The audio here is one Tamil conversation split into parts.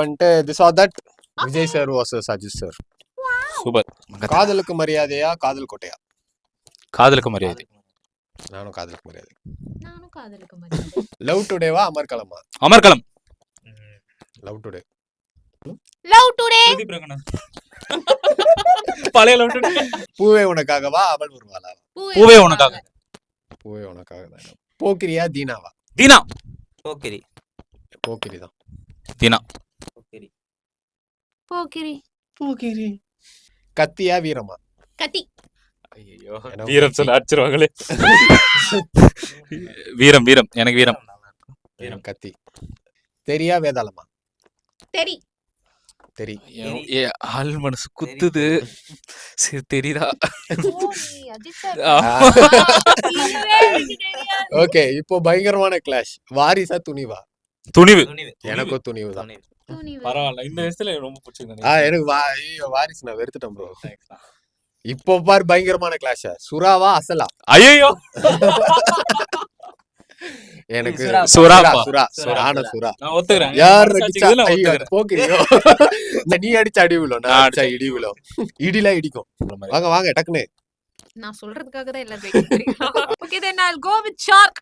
வந்துட்டு this or that Vijay sir versus Ajith sir. Super. காதலுக்கு மரியாதையா காதல் கோட்டையா? காதலுக்கு மரியாதை. நானும் காதலுக்கு மரியாதை. நானும் காதலுக்கு மரியாதை. லவ் டுடேவா அமர்கலமா? அமர்கலம். லவ் டுடே. லவ் டுடே. பழைய லவ் டுடே. பூவே உனக்காகவா அவள் வருவாளா? பூவே உனக்காக. பூவே உனக்காக தான். போக்கிரியா தீனாவா? தீனா. போக்கிரி. போக்கிரி தான். தீனா. போக்கிரி. போக்கிரி. போக்கிரி. கத்தியா வீரமா? கத்தி. ஐயோ வீரம் சொல்ல அடிச்சிருவாங்களே. வீரம் வீரம் எனக்கு வீரம். வீரம் கத்தி. தெரியா வேதாளமா? தெரி. தெரி. ஆள் மனசு குத்துது. சரி தெரியுதா? ஓகே இப்போ பயங்கரமான கிளாஷ். வாரிசா துணிவா? துணிவு. எனக்கும் துணிவு தான். பரவாயில்ல இந்த வயசுல ரொம்ப பிடிச்சிருக்கு. எனக்கு வாரிசு நான் வெறுத்துட்டேன் ப்ரோ. இப்போ பாரு பயங்கரமான கிளாஷ். சுறாவா அசலா? ஐயோ எனக்கு சுறா சுறா சுறான சுறா. நான் ஒத்துக்கிறேன். யார் அடிச்சா போக்கிரியோ? நீ அடிச்ச அடி விழும், நான் அடிச்சா இடி விழும். இடில இடிக்கும். வாங்க வாங்க டக்குனு. நான் சொல்றதுக்காக தான் எல்லாம் wait. Okay then I'll go with shark.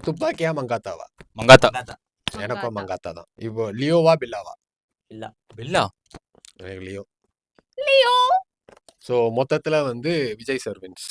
துப்பாக்கியா மங்காத்தாவா? மங்காத்தா. எனக்கும் மங்காத்தா தான். இப்போ லியோவா பில்லாவா? பில்லா. எனக்கு லியோ. லியோ. சோ மொத்தத்துல வந்து விஜய் சார் வின்ஸ்.